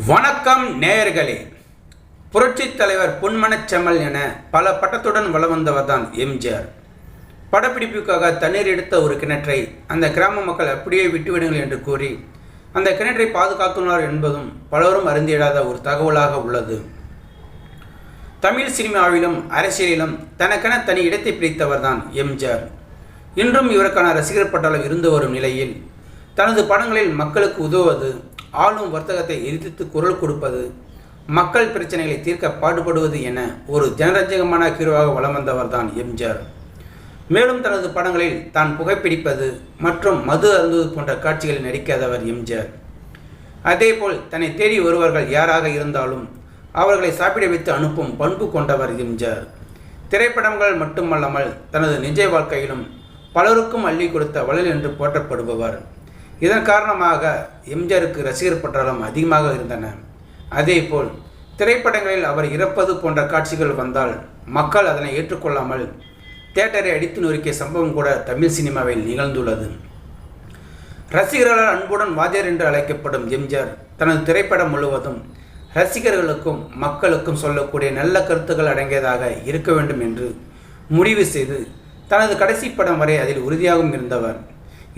வணக்கம் நேயர்களே. புரட்சித் தலைவர் பொன்மனச்செம்மல் என பல பட்டத்துடன் வலம் வந்தவர்தான் எம்ஜிஆர். படப்பிடிப்புக்காக தண்ணீர் எடுத்த ஒரு கிணற்றை அந்த கிராம மக்கள் அப்படியே விட்டுவிடுங்கள் என்று கூறி அந்த கிணற்றை பாதுகாத்துள்ளார் என்பதும் பலரும் அறிந்திடாத ஒரு தகவலாக உள்ளது. தமிழ் சினிமாவிலும் அரசியலிலும் தனக்கென தனி இடத்தை பிடித்தவர்தான் எம்ஜிஆர். இன்றும் இவருக்கான ரசிகர் பட்டாளம் இருந்து வரும் நிலையில் தனது படங்களில் மக்களுக்கு உதவுவது, ஆளும் வர்த்தகத்தை எதிர்த்து குரல் கொடுப்பது, மக்கள் பிரச்சனைகளை தீர்க்க பாடுபடுவது என ஒரு ஜனரஞ்சகமான ஹீரோவாக வலம் வந்தவர் தான் எம்ஜிஆர். மேலும் தனது படங்களில் தான் புகைப்பிடிப்பது மற்றும் மது அருந்துவது போன்ற காட்சிகளில் நடிக்காதவர் எம்ஜிஆர். அதேபோல் தன்னை தேடி வருவர்கள் யாராக இருந்தாலும் அவர்களை சாப்பிட வைத்து அனுப்பும் பண்பு கொண்டவர் எம்ஜிஆர். திரைப்படங்கள் மட்டுமல்லாமல் தனது நிஜ வாழ்க்கையிலும் பலருக்கும் அள்ளி கொடுத்த வள்ளல் என்று போற்றப்படுபவர். இதன் காரணமாக எம்ஜிஆருக்கு ரசிகர் பட்டாளம் அதிகமாக இருந்தன. அதேபோல் திரைப்படங்களில் அவர் இறப்பது போன்ற காட்சிகள் வந்தால் மக்கள் அதனை ஏற்றுக்கொள்ளாமல் தியேட்டரை அடித்து நொறுக்கிய சம்பவம் கூட தமிழ் சினிமாவில் நிகழ்ந்துள்ளது. ரசிகர்களால் அன்புடன் வாத்தியார் என்று அழைக்கப்படும் எம்ஜிஆர் தனது திரைப்படம் முழுவதும் ரசிகர்களுக்கும் மக்களுக்கும் சொல்லக்கூடிய நல்ல கருத்துக்கள் அடங்கியதாக இருக்க வேண்டும் என்று முடிவு செய்து தனது கடைசி படம் வரை அதில் உறுதியாகவும் இருந்தவர்.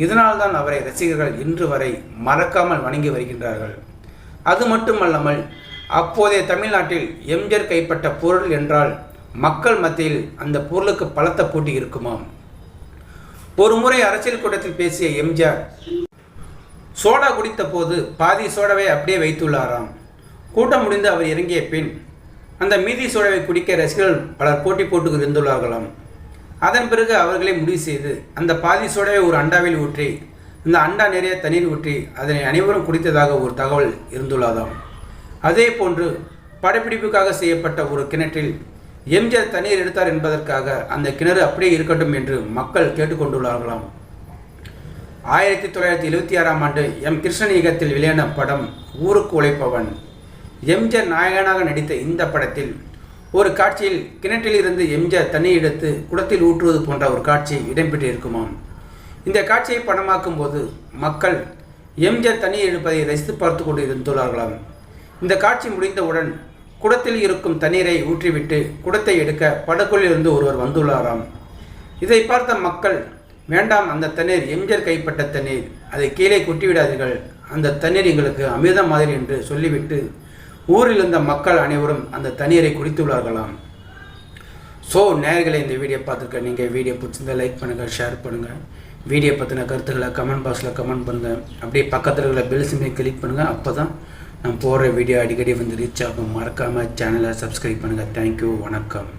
இதனால்தான் அவரை ரசிகர்கள் இன்று வரை மறக்காமல் வணங்கி வருகின்றார்கள். அது மட்டுமல்லாமல் அப்போதைய தமிழ்நாட்டில் எம்ஜிஆர் கைப்பற்ற பொருள் என்றால் மக்கள் மத்தியில் அந்த பொருளுக்கு பலத்த போட்டி இருக்குமாம். ஒரு முறை அரசியல் கூட்டத்தில் பேசிய எம்ஜிஆர் சோடா குடித்த போது பாதி சோடாவை அப்படியே வைத்துள்ளாராம். கூட்டம் முடிந்து அவர் இறங்கிய பின் அந்த மீதி சோடாவை குடிக்க ரசிகர்கள் பலர் போட்டி போட்டு இருந்துள்ளார்களாம். அதன் பிறகு அவர்களே முடிவு செய்து அந்த பாதி சோடாவை ஒரு அண்டாவில் ஊற்றி இந்த அண்டா நிறைய தண்ணீர் ஊற்றி அதனை அனைவரும் குடித்ததாக ஒரு தகவல் இருந்துள்ளதாம். அதே போன்று படப்பிடிப்புக்காக செய்யப்பட்ட ஒரு கிணற்றில் எம்ஜிஆர் தண்ணீர் எடுத்தார் என்பதற்காக அந்த கிணறு அப்படியே இருக்கட்டும் என்று மக்கள் கேட்டுக்கொண்டுள்ளார்களாம். 1976ஆம் ஆண்டு எம் கிருஷ்ணன் இயக்கத்தில் வெளியான படம் ஊருக்கு உழைப்பவன். எம்ஜிஆர் நாயகனாக நடித்த இந்த படத்தில் ஒரு காட்சியில் கிணற்றிலிருந்து எம்ஜிஆர் தண்ணீர் எடுத்து குடத்தில் ஊற்றுவது போன்ற ஒரு காட்சி இடம்பெற்று இருக்குமாம். இந்த காட்சியை படமாக்கும் போது மக்கள் எம்ஜிஆர் தண்ணீர் எடுப்பதை ரசித்து பார்த்து கொண்டு இருந்துள்ளார்களாம். இந்த காட்சி முடிந்தவுடன் குடத்தில் இருக்கும் தண்ணீரை ஊற்றிவிட்டு குடத்தை எடுக்க படக்குள்ளிலிருந்து ஒருவர் வந்துள்ளாராம். இதை பார்த்த மக்கள், வேண்டாம், அந்த தண்ணீர் எம்ஜிஆர் கைப்பட்ட தண்ணீர், அதை கீழே கொட்டிவிடாதீர்கள், அந்த தண்ணீர் எங்களுக்கு அமிர்தம் மாதிரி என்று சொல்லிவிட்டு ஊரில் இருந்த மக்கள் அனைவரும் அந்த தண்ணீரை குடித்துள்ளார்களாம். ஸோ நேயர்களை, இந்த வீடியோ பார்த்துருக்க நீங்கள் வீடியோ பிடிச்சிருந்தா லைக் பண்ணுங்கள், ஷேர் பண்ணுங்கள். வீடியோ பற்றின கருத்துக்களை கமெண்ட் பாக்ஸில் கமெண்ட் பண்ணுங்கள். அப்படியே பக்கத்தில் இருக்கிற பெல் சிம்மை கிளிக் பண்ணுங்கள். அப்போ தான் நான் போடுற வீடியோ அடிக்கடி வந்து ரீச் ஆகும். மறக்காமல் சேனலை சப்ஸ்கிரைப் பண்ணுங்கள். தேங்க்யூ. வணக்கம்.